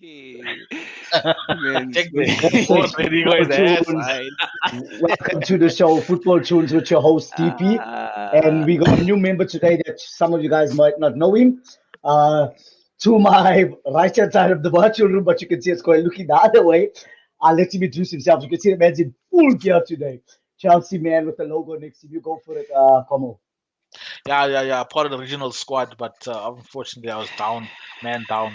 Man, Check we- this. This Both is ready go Football there. Tunes. fine. Welcome to the show, Football Tunes, with your host DP. And Ah, we got a new member today that some of you guys might not know him. Uh, to my right hand side of the virtual room, but you can see it's going looking the other way. I'll let him introduce himself. You can see the man's in full gear today. Chelsea man with the logo next to you. Go for it, Como. Yeah. Part of the original squad, but unfortunately I was down, man down.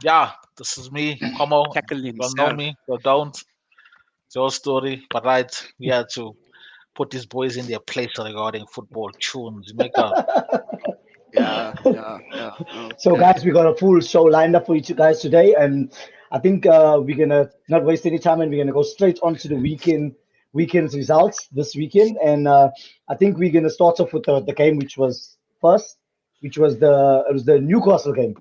Yeah, this is me, Como. tackle You know himself. me, you don't. It's your story, but right, we had to put these boys in their place regarding football tunes. You make a Yeah. So, Okay. guys, we got a full show lined up for you guys today, and I think we're gonna not waste any time, and we're gonna go straight on to the weekend's results this weekend. And I think we're gonna start off with the game which was first, which was the Newcastle game.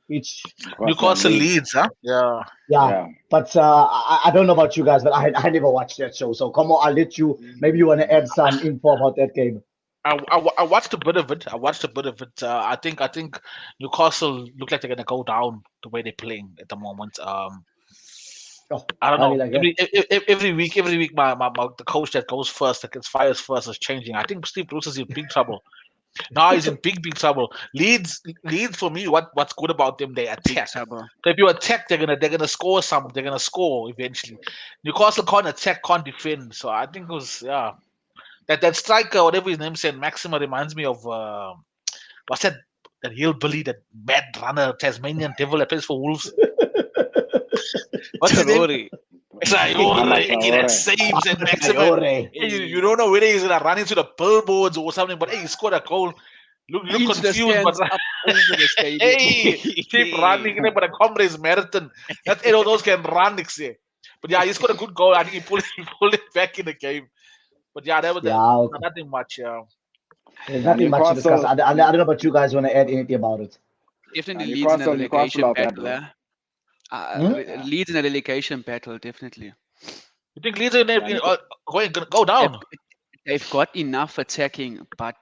Which Newcastle Newcastle leads. leads, huh? Yeah. yeah, Yeah. but I don't know about you guys, but I never watched that show. So come on, I'll let you. Maybe you want to add some info about that game. I watched a bit of it. I watched a bit of it. I think Newcastle look like they're gonna go down the way they're playing at the moment. Oh, I don't really know. like that. Every week, my the coach that goes first, that gets fired first, is changing. I think Steve Bruce is in big trouble. Now he's in big trouble. Leeds for me. What's good about them? They Big attack. trouble. So if you attack, they're gonna score some. They're gonna score eventually. Newcastle can't attack, can't defend. So I think it was that striker, whatever his name said, Maxima reminds me of what's that hillbilly, that mad runner, Tasmanian devil that plays for Wolves. What's his name? Rory. It's like, Ama hey, that Traore. saves and Maxima. Traore. Hey, you don't know whether he's gonna run into the billboards or something, but hey, he scored a goal. Look Into the confused, but stands up over the stadium. hey, keep running. But a comrades marathon. That those can run next year. But yeah, he scored a good goal. I think he pulled it back in the game. But yeah, that was Yeah, okay. nothing much. Yeah. There's Yeah, nothing much to discuss. Newcastle. I don't know about you guys want to add anything about it. Definitely leads in a Newcastle relegation are bad, battle. bro. Hmm? Yeah. Leads in a relegation battle, definitely. You think Leeds are going to go They've, down? they've got enough attacking, but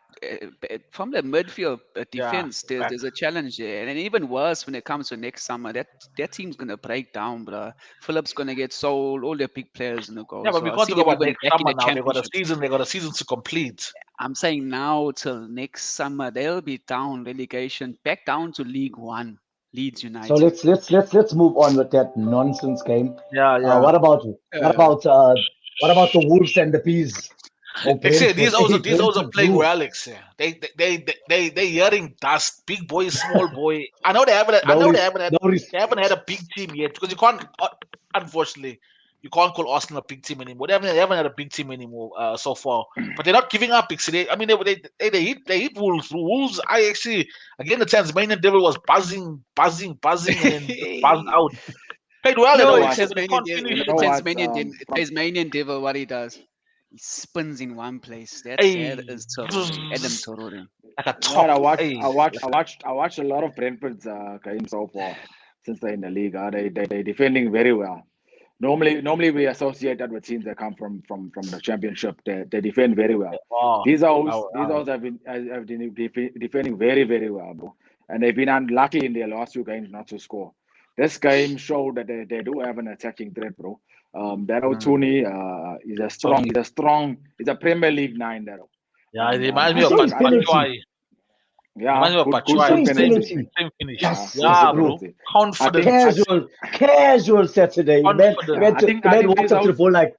from the midfield Yeah, defense, back. there's a challenge there. And even worse when it comes to next summer, that team's going to break down, bro. Phillips going to get sold, all their big players going to go. Yeah, but So we I can't see talk them about even next back in summer the now. championships. They got a season to complete. I'm saying now till next summer, they'll be down relegation, back down to League One, Leeds So United. let's move on with that nonsense game. Yeah. What about the Wolves and the Peas? Oh, Except Brentford. these also Brentford playing blew. well. Except they hearing dust. Big boy, small boy. I know they haven't. I No, know no, they haven't had a big team yet, because you can't. Unfortunately, you can't call Arsenal a big team anymore. They haven't had a big team anymore so far. But they're not giving up. I mean, they hit Wolves. Wolves. I actually, again, the Tasmanian devil was buzzing, and then just buzzed out. Played well You though. know No, what? Except they can't finish You it, know man. what? Tasmanian devil, what he does, he spins in one place. That Hey, is Torori, Adam Torori. like a You know what? top. Hey, I watched a lot of Brentford's games so far since they're in the league. They defending very well. Normally we associate that with teams that come from the championship. They defend very well. wow. These have been defending very well, bro. And they've been unlucky in their last few games not to score. This game showed that they do have an attacking threat, bro. That O'Toole Tony. he's a Premier League 9 there. Yeah, it And reminds me I of saw his penalty. Batshuayi. yeah, Reminds me of good I saw Batshuayi. his good Same, penalty. penalty. same finish. Yes, Yeah, bro. bro. Penalty. Confidence. Casual Saturday. Confidence. The man walked up to the ball like,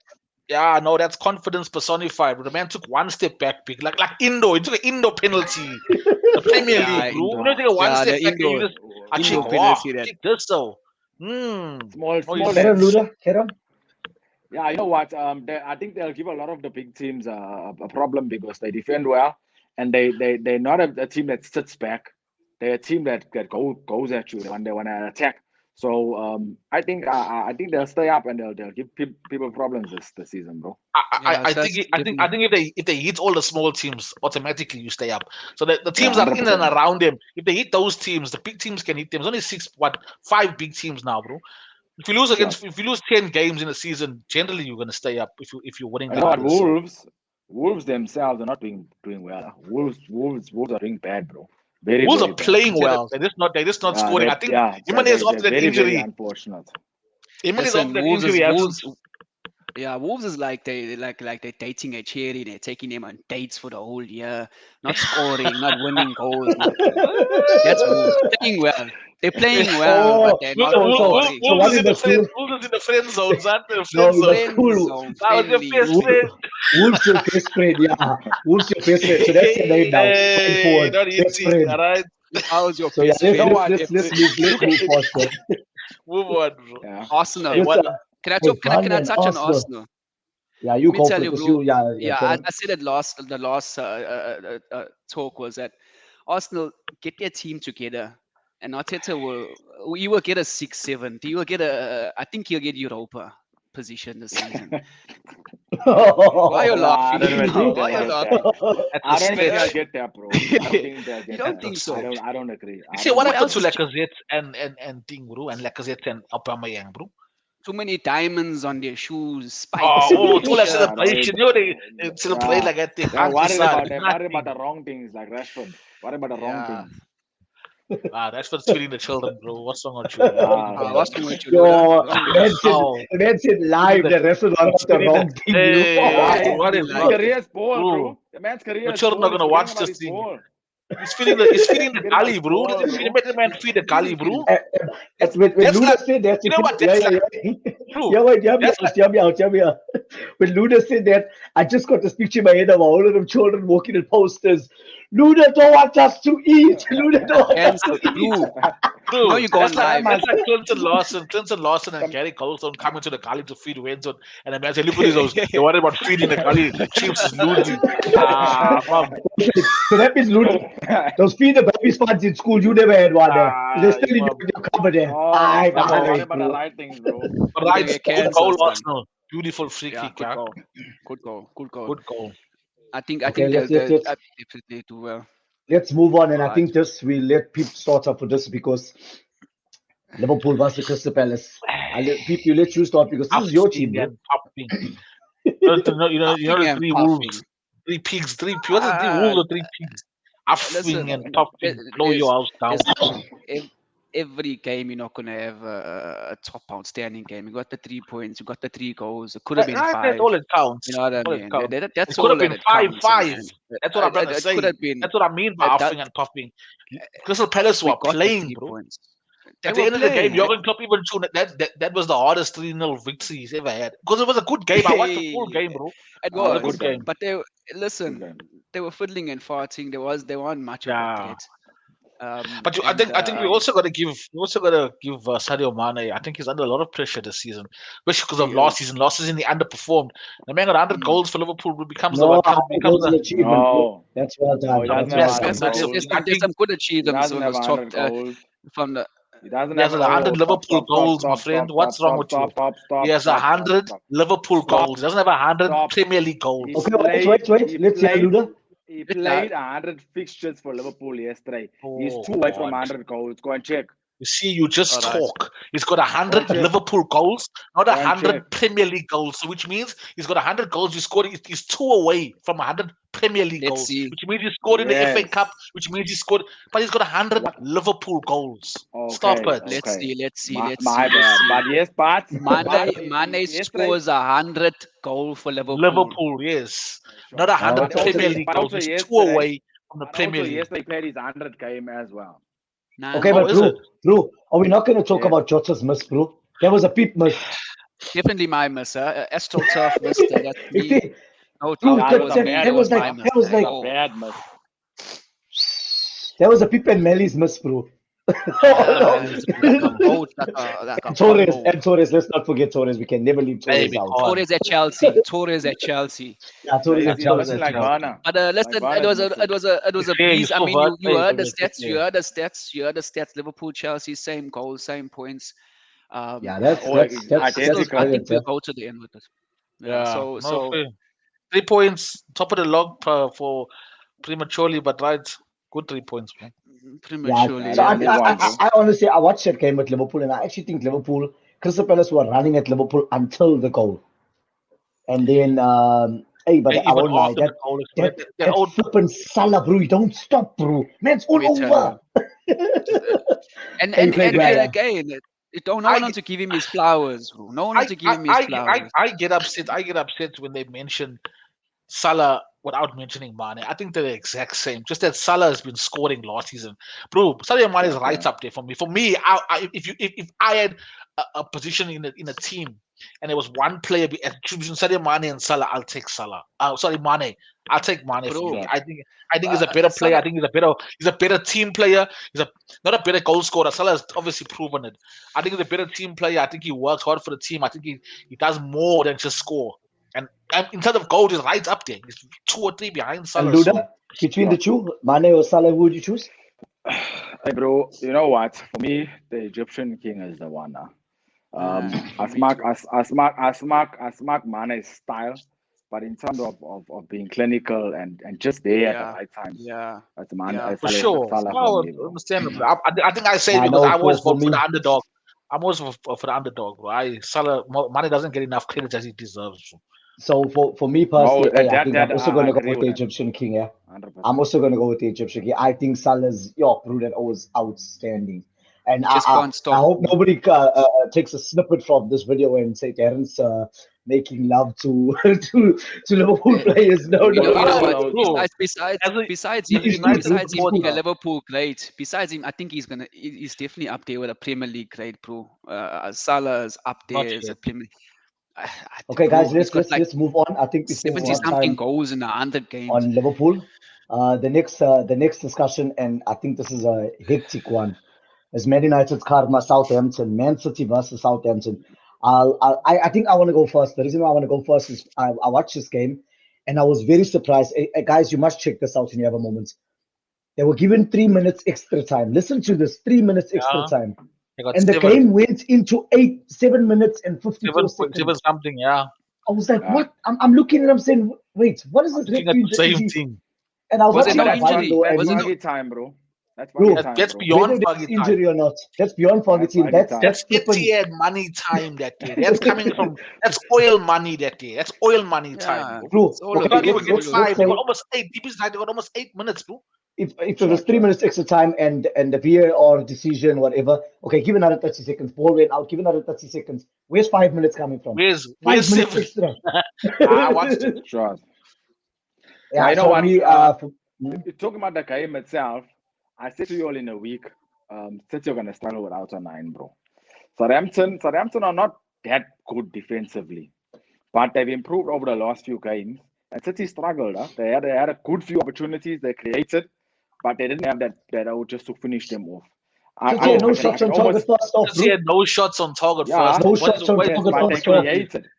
Yeah, no, that's confidence personified. But the man took one step back, big, like Indo. He took an Indo penalty. The Premier Yeah, League, bro. Indo. You know, take a one Yeah, step the back and you Indo, just a check. Indo Wow, penalty. That check this though. Hmm. Small Oh, you Get him, legs. Luda. Get him. Yeah, you know what? I think they'll give a lot of the big teams a problem because they defend well, and they're not a team that sits back. They're a team that goes at you when they want to attack. So I think they'll stay up and they'll give people problems this season, bro. yeah, I so think that's I think I definitely think if they hit all the small teams, automatically you stay up. So the Yeah, teams are in and 100%. around them. If they hit those teams, the big teams can hit them. There's only five big teams now, bro. Sure. If you lose 10 games in a season, generally you're gonna stay up if you're winning You the know what? others. So Wolves themselves are not doing well. Wolves are doing bad, bro. Very, Wolves very are bad. playing well. They're just not scoring. I think Jimenez after that very, very injury. unfortunate. Jimenez after that injury hasn't. Yeah, Wolves is like they're dating a cherry. They're taking them on dates for the whole year, not scoring, not winning goals, nothing. That's Wolves playing well. They're playing well, but they're not scoring. Wolves is in the friend zone, son. The No, friend that's zone. cool. That was your best friend. Wolves your best friend, yeah. Wolves your best friend. So that's your name now. Going forward, Not best eating, friend. all right? How was your So yeah, best friend? let's move past that. Move on, bro. Yeah. Arsenal. Hey, what? Can I touch on Arsenal? Yeah, you Let me go tell for it you, because bro. you I said it the last talk was that Arsenal get their team together, and Arteta you will get a 6-7. You will get I think he'll get Europa position this season. Why are you laughing? Why are you laughing? I don't think I'll get that, bro. I don't think they'll get You don't that. think so? I don't agree. You see, what happened to else is Lacazette and Ding, bro, and Lacazette and Aubameyang, bro? Too many diamonds on their shoes, spikes. It's all a t-shirt. celebration. You know, they celebrate like that. They They're worried about nothing. the wrong things, like Rashford. Worried about the wrong things. Rashford's feeding the children, bro. What's wrong with you? What's wrong with you? Yo, the man said live that Rashford was the wrong thing. His career is poor, bro. The man's career is children poor. are gonna watch this thing. He's feeding the gully, bro. Make the man feed the gully, bro. When Luna said that, you know what? That's hear me out. When Luna said that, I just got this picture in my head of all of them children walking in posters. Luna don't want us to eat. Luna don't want us to eat. Now you gone live. That's like Clinton Lawson and Gary Colson coming to the gully to feed Wenson, and the man said, "Look at those. They're worried about feeding the gully. Chiefs is losing." So that means Luna. Those feed the babies funds in school. You never had one there. They're still in your cupboard there. Worry about the right things, bro. Right, good goal, Arsenal. Beautiful free kick. Good goal. I think let's they'll definitely do well. Let's move on, and I think we'll let Pete start off with this because Liverpool versus Crystal Palace. Pete, you let you start because this is your team, bro. You know the three wolves, three pigs, what's the 3 wolves or 3 pigs? Huffing and puffing, blow your house down. Every game you're not gonna have a top outstanding game. You got the 3 points, you got the 3 goals. It could have been 5. That's all it counts. You know what I mean? It could have been 5-5. That's what I'm trying to say. That's what I mean by huffing and puffing. Crystal Palace were playing, bro. At the end of the game, Jurgen Klopp even showed that was the hardest 3-0 victory he's ever had. Because it was a good game. I watched the full game, bro. It was a good game. But they were fiddling and farting. They weren't much of a threat. But I think we also got to give Sadio Mane. I think he's under a lot of pressure this season, especially because of last season. Last season he underperformed. The man got 100 goals for Liverpool. Becomes an achievement. No. That's well done. There's some good achievements on this top from the. He has 100 Liverpool goals, my friend. What's wrong with you? He has 100 Liverpool goals. He doesn't have 100 Premier League goals. Okay, wait. Let's hear Luda. He played 100 fixtures for Liverpool yesterday. He's 2 away from 100 goals. Go and check. You see, you just talk. He's got 100 Liverpool goals, not 100 Premier League goals. So which means he's got 100 goals. He's 2 away from 100 Premier League goals. Which means he scored in the FA Cup. Which means he scored, but he's got 100 Liverpool goals. Stop it. Let's see. My bad. But yes, but Mane scores 100 goals for Liverpool. Liverpool, yes, not 100 Premier League goals. He's 2 away from the Premier League. Yesterday he played his 100 game as well. Okay, but bro, are we not going to talk about Jota's miss, bro? That was a Pete miss. Definitely my miss. AstroTurf missed. That's me. That was like a bad miss. That was a Pete and Melly's miss, bro. Torres, let's not forget Torres. We can never leave Torres out. Torres at Chelsea. Yeah, Torres at Chelsea. But listen, it was a breeze. I mean, you heard the stats. You heard the stats. Liverpool, Chelsea, same goals, same points. That's I think we'll go to the end with it. So 3 points, top of the log for prematurely, but good 3 points, man. Prematurely. So I honestly, I watched that game with Liverpool, and I actually think Crystal Palace were running at Liverpool until the goal, and then Hey, but And I even won't lie. after the goal, that old Flippin' Salah, bro. You don't stop, bro. Man, it's all Let me tell over. And Hey, and Craig, and, and yeah. again, no I one wants to give him his flowers, bro. No one wants to give him his flowers. I get upset. I get upset when they mention Salah without mentioning Mane. I think they're the exact same. Just that Salah has been scoring last season, bro. Salah Mane is right up there for me. For me, if I had a position in a team and there was one player between Sadio Mane and Salah, I'll take Salah. Sorry, Mane. I'll take Mane for Bro, me. I think he's a better player. Salah, I think he's a better team player. Not a better goal scorer. Salah has obviously proven it. I think he's a better team player. I think he works hard for the team. I think he does more than just score. And in terms of goals, he's right up there. He's 2 or 3 behind And Salah. Luda, between the two, Mane or Salah, who would you choose? Hey, bro, you know what? For me, the Egyptian king is the one. As me Mark, too. as Mark Mane's style, but in terms of being clinical and just there at the Yeah, right times, yeah, that's Mane, yeah. For Salah, sure. Salah No, for me, bro. understandable. I think I say it I because know I always for vote for me. the underdog. I'm always for the underdog, bro. Mane doesn't get enough credit as he deserves. So for me No, personally, hey, I think I'm also I going to go agree with with the that, Egyptian king. Yeah, I'm 100%. also going to go with the Egyptian king. I think Salah's bro, that was outstanding. And He just can't I stop. hope nobody takes a snippet from this video and say Terence making love to to Liverpool players. No, You no, know, you know No, what? no. bro. Besides, As a besides as him a He's being, good, United bro. besides He's him good. being a supporter, Liverpool great, besides him, I think he's definitely up there with a Premier League great, bro. Salah is up not there as a yet. Premier. Okay, guys, Bro, he's got like let's move on. I think we spent a 70 lot of something time goals in 100 games. on Liverpool. The next discussion, and I think this is a hectic one, is Man United's karma, Southampton, Man City versus Southampton. I think I want to go first. The reason why I want to go first is I watched this game, and I was very surprised. Guys, you must check this out when you have a moment. They were given 3 minutes extra time. Listen to this: 3 minutes extra Yeah, time, they got and the game went into 7 minutes and 54 7 seconds. something. Yeah, I was like, Yeah. what? I'm looking and I'm saying, wait, what is I'm this looking at referee? the same thing. And I was Was there watching no my injury? bundle, That's Was and there no? Fergie time, bro. That's Fergie bro, time, That's bro. beyond whether there's Fergie time. injury or not, that's beyond That's targeting. Fergie time. That's Flipping. Etihad money time that day. That's coming from that's oil money that day. That's oil money time, Yeah, bro. Bro, it's all okay, Fergie available. will It's get all let's 5. They got say almost 8. Deep inside, they got almost 8 minutes, bro. if it Sure, was 3 minutes extra time and the VAR decision, whatever, okay, give another 30 seconds. Ball went out, give another 30 seconds. Where's 5 minutes coming from? Where's 5 minutes 7? extra. I watched it. sure. Now, Yeah, you know so what? me, Talking about the game itself, I said to you all in a week, City are going to struggle without a 9, bro. Southampton are not that good defensively, but they've improved over the last few games. And City struggled. Huh? They had a good few opportunities they created, but they didn't have that just to finish them off. City had no I shots can on target almost, first off, Because he bro. had no shots on target yeah, first No off. shots on What is target but they first off. created.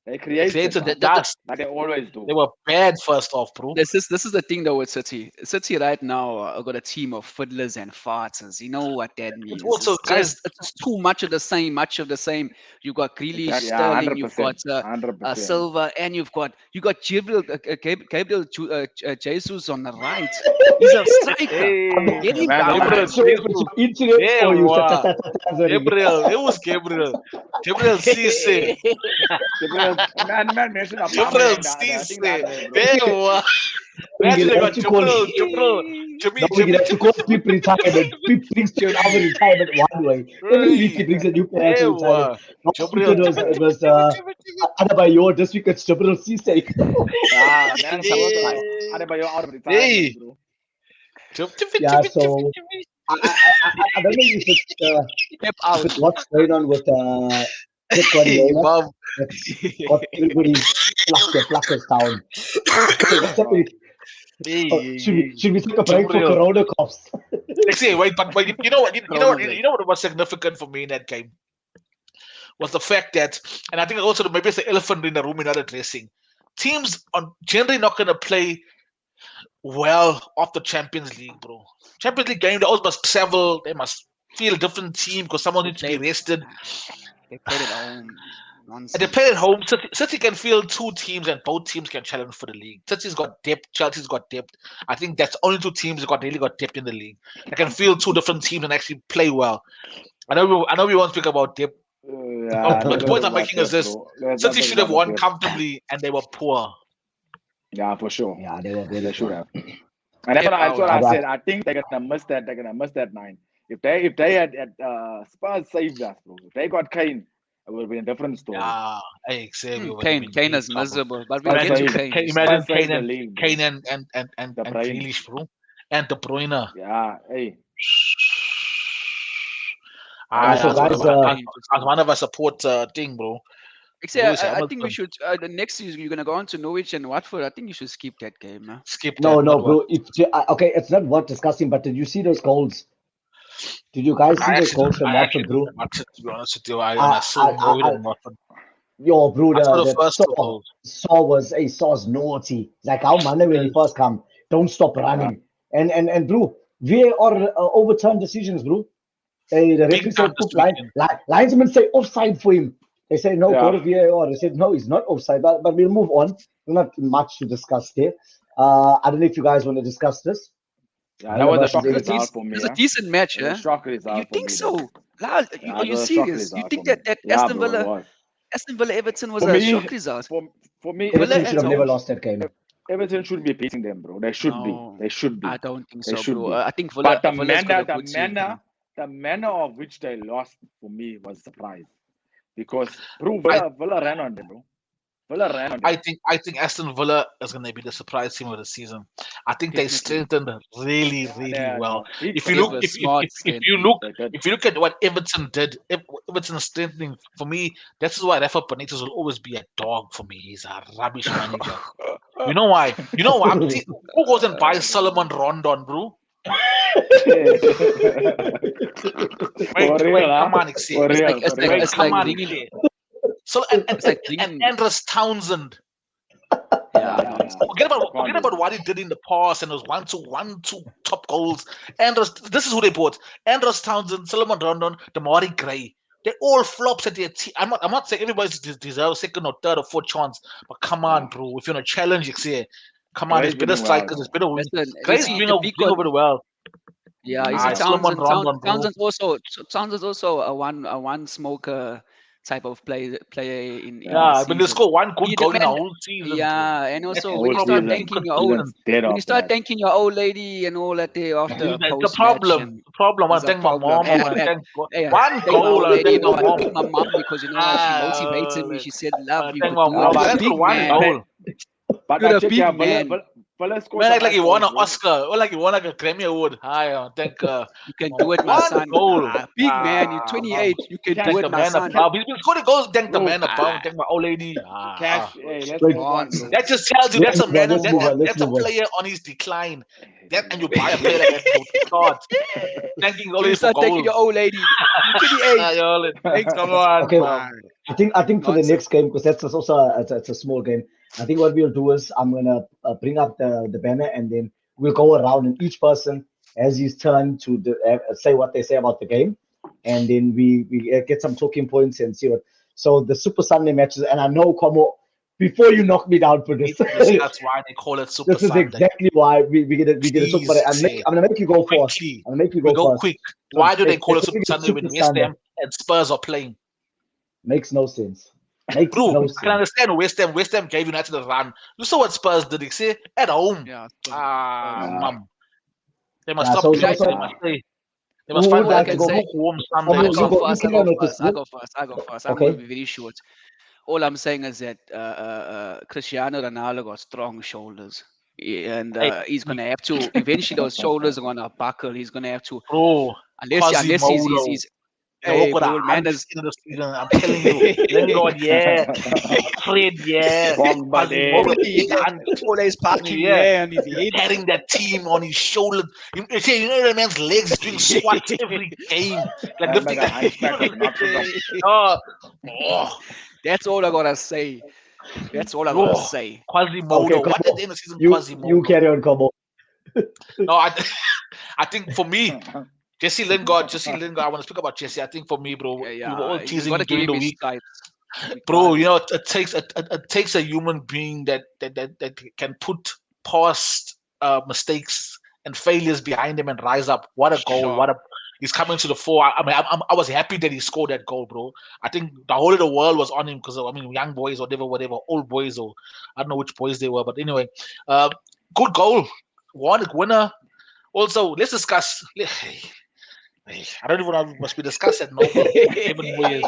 They they created, created the man. dust. Like they always do. They were bad first off, bro. This is the thing though with City. City right now got a team of fiddlers and farters. You know what that It's means? also It's guys. just it's too much of the same. Much of the same. You've got Grealish, Exactly. Yeah, Sterling. You've got 100%. Silva, and you've got Gabriel Jesus on the right. He's a striker. Hey, Get him Man, down. Gabriel So Jesus. internet Yeah, for you. wow. Gabriel. It was Gabriel. Gabriel Cisse. Man mentioned a Gabriel I think the Cisse. other day, bro. There wow. We Imagine can they have got to call. Jimmy, No, we can have to call Pip retirement. Pip brings our retirement one way. Every week he brings a new player to retirement. Last week Gabriel. it was Adebayor. This week it's Jabril Cisse. Ah, man, Adebayo out of Hey. retirement, bro. Yeah, so I don't know Step out. if it's what's going on with Pep Hey, Guardiola Bob. that's got everybody flackers down. Hey, what's happening? Should we take a break for Gabriel. Corona coughs? Let's see, wait, but you know what? You know what was significant for me in that game was the fact that, and I think also maybe it's the elephant in the room in not addressing. Teams are generally not going to play well off the Champions League, bro. Champions League game, they always must travel. They must feel a different team because someone needs to be rested. They played at home. And they Nonsense. play at home. City can field 2 teams, and both teams can challenge for the league. City's got depth. Chelsea's got depth. I think that's only 2 teams that really got depth in the league. They can field 2 different teams and actually play well. I know we won't speak about depth. Yeah, But the point I'm making is this: City should have won comfortably, and they were poor. Yeah, for sure. Yeah, they were very They should strong. have. And that's what I But said. I think they're gonna miss that. They're gonna miss that 9. If they had Spurs saved us, bro. If they got Kane, it would be a different story. Yeah, Xavier would have Kane, been Kane deep is trouble. miserable, but we'll Spurs get to saved. Kane. Imagine Spurs saved the league, bro. Kane and De Bruyne. Grealish, bro, and De Bruyne. Yeah, hey. Yeah, so As guys, one of our support thing, bro. Actually, Lewis I think we Hamilton. should. The next season, you're gonna go on to Norwich and Watford. I think you should skip that game, man. Skip that. no, not bro. Okay, it's not worth discussing. But did you see those goals? Did you guys see those goals from Watford, bro? Didn't watch it, to be honest with you. I I, so I, annoyed I, on Watford. Yo, bro, I saw the that first two goals. Saw's naughty. Like how Mane when he first come, don't stop running. And bro, VAR overturned decisions, bro. The referee Big said time this put weekend. linesmen say offside for him. They say no, Yeah. go to VAR. They said no, he's not offside. But we'll move on. Not much to discuss there. I don't know if you guys want to discuss this. Yeah, that was a versus shock Everton. result for me. It was a decent match, It was a huh? shock result You for think me, so? though. Lal, Yeah, are it you was a shock serious? You result think for me. that Yeah, Aston bro, it Villa, was. Aston Villa Everton was For a me, shock result? for me, Everton Villa should at have never home. lost that game. Everton should be beating them, bro. They should be. No, They should be. I don't think They so, should bro. be. I think Villa's But got a good team. the manner of which they lost for me was a surprise. Because bro, I- Villa ran on them, bro. Villa ran on them. I think Aston Villa is going to be the surprise team of the season. I think they Definitely. strengthened really, really They are well. big If you It look, was if smart you strengthening. look, They did. if you look at what Everton did, Everton strengthening for me. That's why Rafa Benitez will always be a dog for me. He's a rubbish manager. You know why? You know why? See, who goes and buys Solomon Rondon, bro? For real, come huh? on, For real, It's for like real. it's come like on, bringing. So It's like and bringing. Andres Townsend. Yeah, Forget Can't do about what he did in the past and those one, two top goals. Andros, this is who they bought: Andros Townsend, Solomon Rondon, Damari Gray. They're all flops at their team. I'm not saying everybody deserves second or third or fourth chance, but come on, bro. If you're in a challenge, you see, come on, Gray's there's better doing well, strikers, there's better wings. listen. You Gray's see doing the big one. over well. Yeah, you see Solomon Townsend. Rondon, bro. Townsend's also a one smoker type of player in Yeah, the but they season. score one good He goal in a depend- whole season. Yeah, and also That's when the you start problem. thanking your old, Consistent. dead when you after start that. thanking your old lady and all that day after That's the post problem. match, The problem. I it's a thank my problem. mom. Hey, I thank hey, one thank my goal. old I lady, thank no, my I mom. thank my mom because you know what, she motivated me. Ah, She said, "Love, you thank could my do mom. it." You're a That's big one man. goal. But You're I a check big yeah, man. Villa scored Man, some like he nice won an goals, bro. Oscar, or like he won like a Grammy Award. I thank You can do it, my one son. goal. Big man, you're 28. You can Cash, do Thank it, the my man son. above. He's been scoring goals. Thank the Bro, man above. Ah, Thank my old lady. Cash. Hey, let's Wait. move on, bro. That just tells you Let's that's a move on, man. let's move on, let's That's a move on. player on his decline. And you buy a player like that to start thanking when only you for start thanking goals. your old lady, you're 28. Come on, Okay. man. I think for the Nonsense. next game, because that's also it's a small game. I think what we'll do is I'm gonna bring up the banner and then we'll go around and each person has his turn to say what they say about the game, and then we get some talking points and see what. So the Super Sunday matches, and I know Como, before you knock me down for this, That's why they call it Super this is Sunday. exactly why we're gonna talk about it. Please, I'm gonna make you go first. quickly. I'm gonna make you We go go first. quick. So Why do they call they're it Super calling Sunday when Super West Sunday. Ham and Spurs are playing? Makes no sense. Makes Bro, no I sense. can understand West Ham. West Ham gave United a run. You saw what Spurs did. They say at home. Yeah. Mum. They must Yeah, stop so playing. so They must stay. They who must find would All I like like to can go? say, lukewarm Como, Sunday. I go you first. I carry go on with this. first. I go first. I go first. I'm Okay. going to be very short. All I'm saying is that Cristiano Ronaldo got strong shoulders. And Hey, he's going to have to, eventually those shoulders are going to buckle. He's going to have to, bro, unless Quasimodo. he's They walk hey, with a bro, man, hunch in the season. I'm telling you. Lingard, yeah. Fred, yeah. Pogba there. Quasimodo, big hunch. always parking Yeah. yeah on his head. Carrying that team on his shoulder. You know that man's legs is doing squats every game. Like That lifting like a hunchback of Notre Dame. oh, That's all I gotta say. That's all I gotta oh, say. Quasimodo. Okay, What Como, did the end of the season you Quasimodo? carry on, Como. No, I think for me, Jesse Lingard, I want to speak about Jesse. I think for me, bro, we were all You teasing gotta him give during him the his week. stripes. We Bro, can't- you know, it takes a human being that can put past mistakes and failures behind him and rise up. What a goal! Sure. He's coming to the fore. I mean, I was happy that he scored that goal, bro. I think the whole of the world was on him because I mean, young boys, whatever, old boys, or I don't know which boys they were, but anyway, good goal, winner. Also, let's discuss. I don't even know if must be discussed at Noble. David Moyes.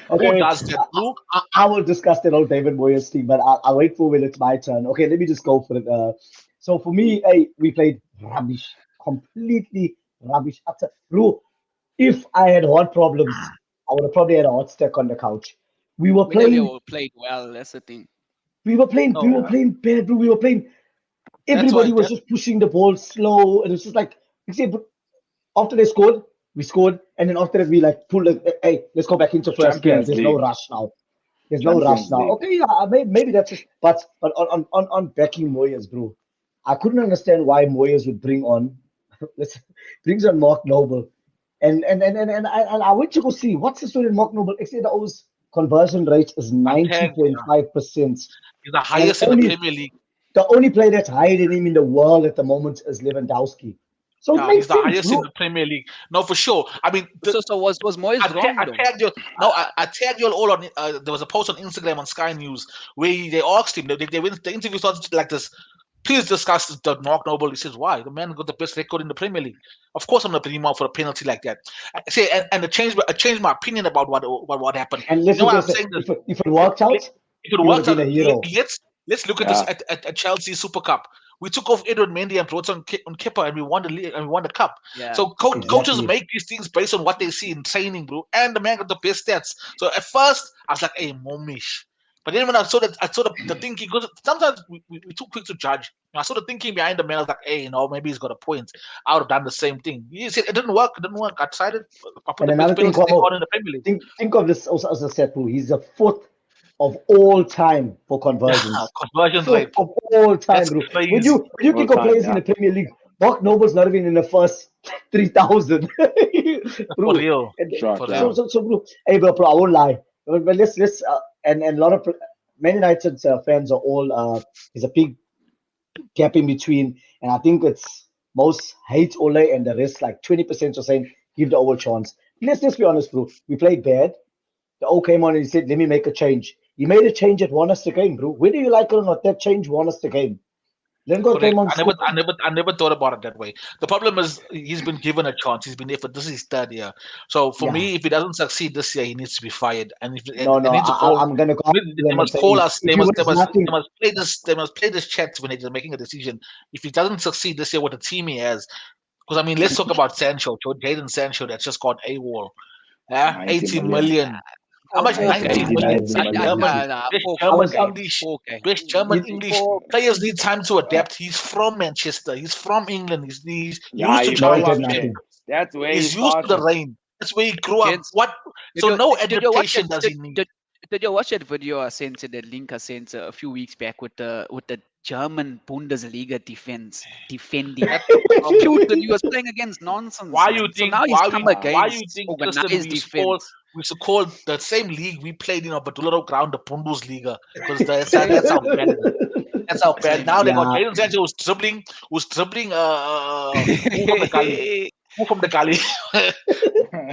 Who Okay, does that? Who? I will discuss that old David Moyes team, but I'll wait for when it's my turn. Okay, let me just go for it. So for me, hey, we played rubbish, completely rubbish. Bro, if I had heart problems, I would have probably had a heart stack on the couch. We were We nearly playing, all played well. That's the thing. we were playing, we No, were playing bad, bro. We were playing. that's why. Everybody was just pushing the ball slow, and it's just like you see, after they scored, we scored, and then after that we like pulled it. Hey, let's go back into first gear. Champions There's no League. rush now. There's no rush Champions now. League. Okay, yeah, maybe that's it. But on backing Moyes, bro, I couldn't understand why Moyes would bring on let's brings on Mark Noble, and I went to go see what's the story in Mark Noble. XAO's conversion rate is I tagged. 90.5%, He's the and highest in the Premier League. the only player that's higher than him in the world at the moment is Lewandowski. So it Yeah, makes he's the sense, highest in bro. the Premier League. No, for sure. I mean, So was Moyes wrong I though? tagged you. No, I tagged you all on. There was a post on Instagram on Sky News where they asked him. The interview started like this. Please discuss the Mark Noble. He says, "Why? The man got the best record in the Premier League. Of course, I'm going to bring him out for a penalty like that." I say, and I changed my opinion about what happened. And You know listen, what I'm listen, saying? if it worked out, If it he would have works been out, a hero. let's look at this Yeah. at Chelsea Super Cup. We took off Edward Mendy and brought on Kepa, and we won the league and we won the cup. Yeah. So coaches Exactly. make these things based on what they see in training, bro. And the man got the best stats. So at first I was like, "Hey, momish." But then when I saw the thinking, because sometimes we're too quick to judge. I saw the thinking behind the man. I was like, "Hey, maybe he's got a point. I would have done the same thing." He said it didn't work. It didn't work. I tried it. I put And the best another thing, penalty record Kwamo, in the Premier League. think of this also as a set, bro. He's the fourth of all time for conversions. Conversion Fourth rate. of all time, That's bro. When crazy. you All think of time, players in yeah. the Premier League, Mark Noble's not even in the first 3,000, For bro. real. And Shot, For yeah. real. so, bro. Hey, bro, I won't lie. But let's and a lot of Man United fans are all there's a big gap in between, and I think it's most hate Ole and the rest, like 20% are saying give the Ole a chance. Let's be honest, bro. We played bad. The O came on and he said, "Let me make a change." He made a change that won us the game, bro. Whether you like it or not, that change won us the game. Lingard Correct. came on, scored. I never thought about it that way. The problem is he's been given a chance. He's been there for this is his third year. So for Yeah, me, if he doesn't succeed this year, he needs to be fired. And if no, they no, need to call, I'm gonna go out to they them and must say call us. if he wins They nothing, must play this. They must play this chat when they're making a decision. If he doesn't succeed this year with the team he has, because I mean, let's talk about Sancho, Jadon Sancho, that's just gone AWOL. Yeah, 90 80 million. million. How much? 90 90 million. 90 Best million. German, best I German was 4K. English, 4K. best German he, English. Four. Players need time to adapt. He's from Manchester. He's from England. He's Yeah, used to he no, he grew did up challenges there. there. nothing. That's where he He's used to the started. rain. That's where he grew up. Gents, What? did So you no did you watch adaptation it? does he need. Did you watch that video I sent to the link I sent a few weeks back with the German Bundesliga defending? That's the problem. Putin, he was playing against nonsense, man. So now he's come Why you against think Tristan organized defense. we used to call the same league we played in our Badularo ground the Bundesliga because that's how bad it is. That's how bad. Now they got Yeah, Jadon Sancho was dribbling who from the gully. Who from the gully?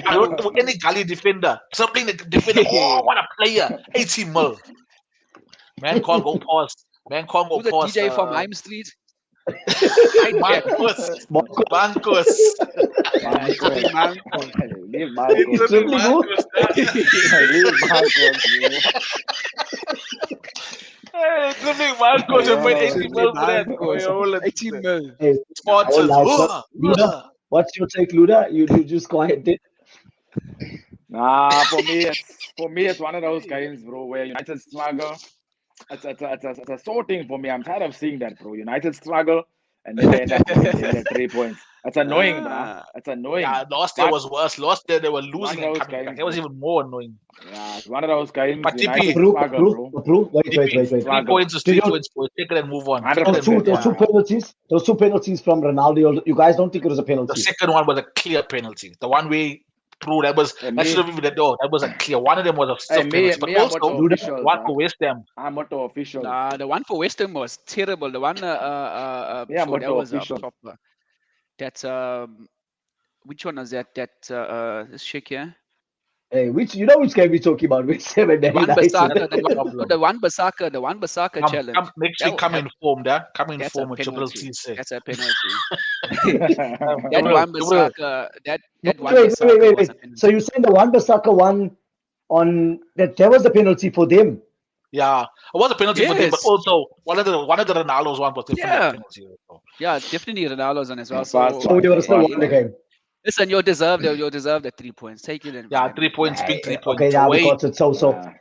I don't know any gully defender. Dribbling the defender. Oh, what a player. 80 mil. Man can't go past. Man can't go Who's a past DJ from Heim Street? Right back. Marcos. Marcos, Marcos. Yeah, it's Marcos. been Malcolm. Leave It's Marcos. only dribbling who? Marcos. Leave Marcos, bro. Hey, dribbling Marcos and paid 80 It's mil been for that. Oh, Malcolm. yeah, all that 18 mil. Hey, I won't sponsors. lie. So, Luda, what's your take, Luda? You just go ahead. Nah, for me it's one of those games, bro, where United struggle. It's a sorting for me. I'm tired of seeing that, bro. United struggle and then they end up getting their 3 points. It's annoying, bruh. Ah, It's annoying. Yeah, last year But was worse. Last year they were one losing of and those coming back. games, That was bro. even more annoying. Yeah, it's one of those games. But United TP, struggle, bro. Wait. three Struggle. points is Did 3 you, points, boys. Take it and move on. 100%. Take it and move those on. two penalties, from Ronaldo, you guys don't think it was a The penalty? second one was a clear penalty. The one way through that Hey, that should have me, been the door. That was a clear. One of them was a hey, still penalty, but I'm not the also Luda, officials, one for West Ham. I'm not the officials. nah, the one for West Ham was terrible. The one Yeah, I'm before not that the was a officials. proper. That's which one was that? This chick here. Hey, which you know which game we talking about? Which 7 The one days? Basaka, Problem. the one Basaka challenge. Next That week, come that informed, yeah? Come that's a informed with Jibril penalty. Cisse. That's a penalty. That Jibril, one Jibril. Basaka, that Wait, one wait, wait, Basaka wait, was a wait. penalty. So you saying the one Basaka one on that was the penalty for them? Yeah, it was a penalty for them, but Yes. also one of the Ronaldo's one was definitely a Yeah. penalty. Also. Yeah, definitely Ronaldo's on as well. The first So we would have still won the game. Listen, you deserve the 3 points. Take it in. Yeah, man. 3 points, big 3 points. Okay, yeah, we Away. got it. So Yeah.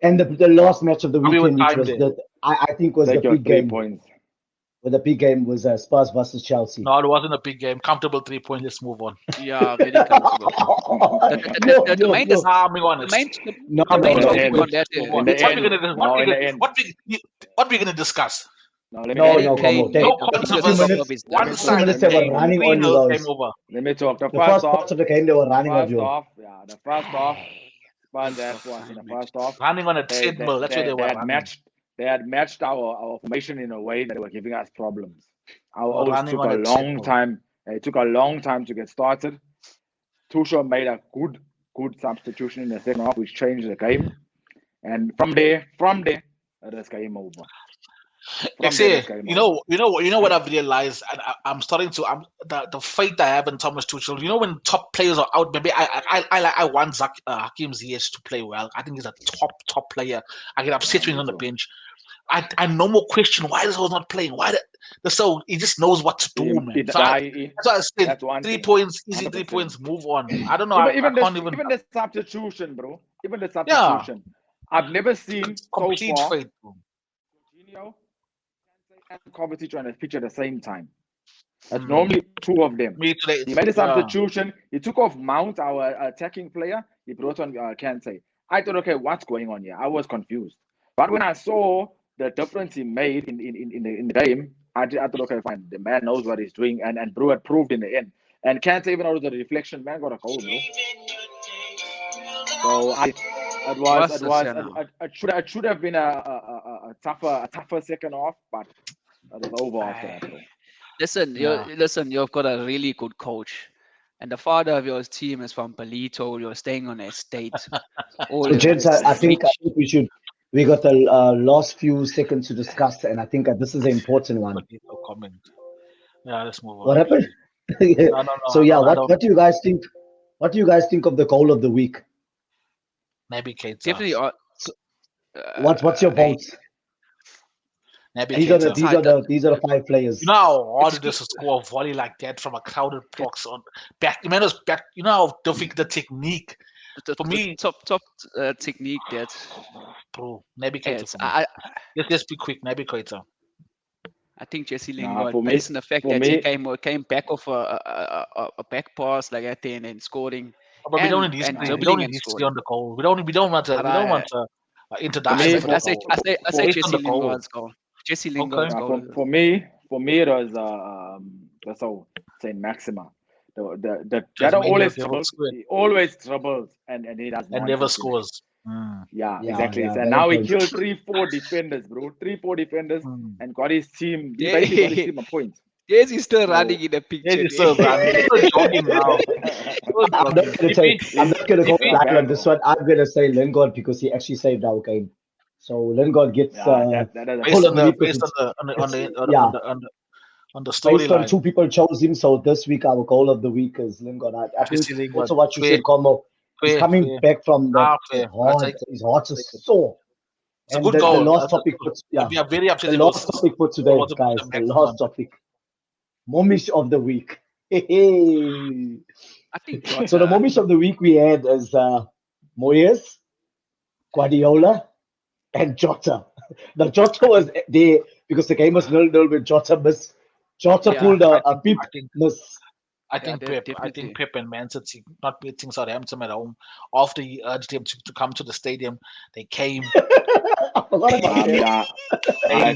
and the last match of the How many weekend, which time was there? I think was Take the your big 3 game. points. Well, the big game was Spurs versus Chelsea. No, it wasn't a big game. Comfortable 3 points. Let's move on. Yeah, very comfortable. The main no. I'm honest. the main topic on that In What we gonna discuss? No, let me No, Harry no, Kane come on. made No the controversy. biggest minutes- of his 1 life. 2 minutes they were running on you 3-0 guys. game over. Let me talk. The The first first off, part of the game they were running on you. the first off, Spurs that was in the first off. Running on a treadmill. That's where they were running. They had matched our formation in a way that they were giving us problems. Our Or O's running took on a a long treadmill. time. It took a long time to get started. Tuchel made a good substitution in the second half, which changed the game. And from there, it is game over. You see, you know what I've realized, and I'm starting to. The faith I have in Thomas Tuchel. You know, when top players are out, maybe I want Hakim Ziyech to play well. I think he's a top player. I get upset when he's on the bench. I no more question why this was not playing. So he just knows what to do, man. So that's why I said 3 points, easy 3 points, move on. I don't know. Even the substitution, bro. Even the substitution. I've never seen so complete far faith. Bro. Coutinho and Kovacic on the pitch at the same time. That's normally 2 of them. Me today. He made a substitution. He took off Mount, our attacking player. He brought on Kante. I thought, okay, what's going on here? I was confused. But when I saw the difference he made in the game, I thought, okay, fine. The man knows what he's doing, and Brew had proved in the end. And Kante, even out of the reflection, man got a goal, bro. So it should have been a tougher second half, but it was over after that, bro. Listen, you've got a really good coach. And the father of your team is from Palito. You're staying on estate. So, gents, I think we got the last few seconds to discuss, and I think this is an important one. Yeah, let's move on. What happened? No, so yeah, what do you guys think? What do you guys think of the goal of the week? Maybe Keita. Definitely. What's your votes? These are the 5 players. You know how hard it is to score a volley like that from a crowded box on back. You know, you know how difficult the technique. For me, top technique that. Bro, maybe Keita. Let's be quick. Maybe Keita. I think Jesse Lingard, based on the fact that he came back off a back pass like that and then scoring. But we don't need history on the goal. We don't want to introduce. I say Jesse Lingard's goal. Jesse Lingard's goal. For me, it was Saint Maxima. He always dribbles and he does and never scores. Yeah, exactly. And now he killed 3-4 defenders, bro. 3-4 defenders and got his team. He basically got his team a point. Yes, he's still running in the picture. He's still running. He's still jogging now. I'm not gonna go back on this one. I'm gonna say Lingard because he actually saved our game. So Lingard gets based on the storyline. Based on 2 people chose him, so this week our goal of the week is Lingard. I think also what you said, Como. He's coming back from the his heart is sore. It's a good goal. The last topic we are very upset. The last topic for today, guys. The last topic. Momish of the week. I think so. The Momish of the week we had is Moyes, Guardiola, and Jota. Now Jota was there because the game was 0-0 with Jota missed. Jota pulled a big miss. I think Pep and Man City not beating Southampton at home after he urged them to come to the stadium. They came. I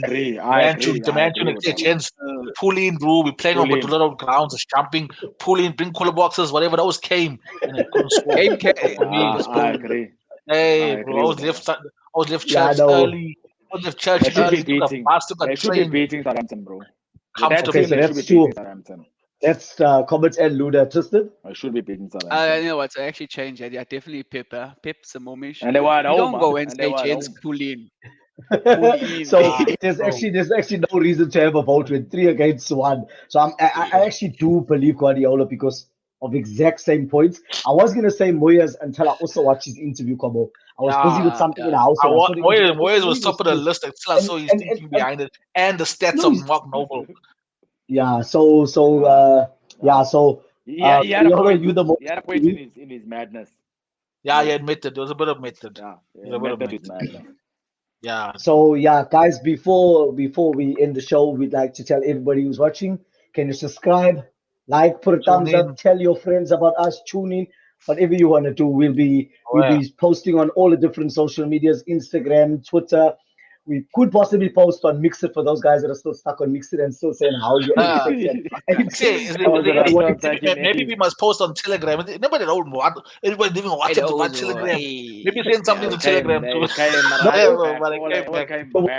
agree. The man to take a chance. Pull in, bro. We're playing on little grounds, jumping, pull in, bring cooler boxes, whatever. Those came. And they couldn't score. I agree. Hey, bro. I was left church early. I was left church early. They should be beating Southampton, bro. Okay, so that's true. That's Comets and Luda twisted. I should be picking Southampton. You know what? I actually changed it. Yeah, definitely Pep. Pep's a momish. And they were at You home, don't go and and they say were at gents home. pull in. Pull in. So Hey. there's actually no reason to have a vote with 3-1. So I actually do believe Guardiola because of exact same points. I was gonna say Moyes until I also watched his interview, Combo. I was busy with something in the house. And I saw the interview. Moyes was top of the list until I saw his thinking behind it and the stats no, of Mark Noble. Yeah. So yeah. So Yeah, he had a Guardiola, point. you the most. He had a point in his madness. Yeah, he admitted there was a bit of method. Yeah, There was a bit of method is method. madness. Yeah. So yeah, guys, before we end the show, we'd like to tell everybody who's watching, can you subscribe, like, put a thumbs in. up, tell your friends about us, tune in, whatever you want to do. We'll be posting on all the different social medias, Instagram, Twitter. We could possibly post on Mixit for those guys that are still stuck on Mixit and still saying how you Maybe we must post on Telegram. Nobody don't want. Everybody didn't watch it to watch Telegram. Maybe send something to Telegram too.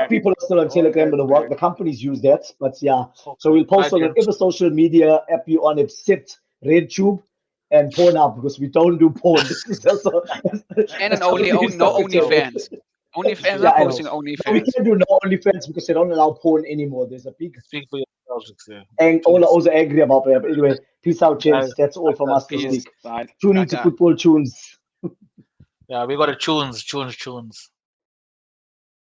People are still on Telegram, but the companies use that. But yeah, so we'll post on whatever social media app you on except RedTube and Pornhub because we don't do porn. This is also and no OnlyFans. OnlyFans are posting OnlyFans. We can't do no OnlyFans because they don't allow porn anymore. There's a big. Speak for yourselves. And all are also angry about it. Anyway, peace out, gents. That's all from us this week. Tune into Football Choons. Yeah, we got a Choons.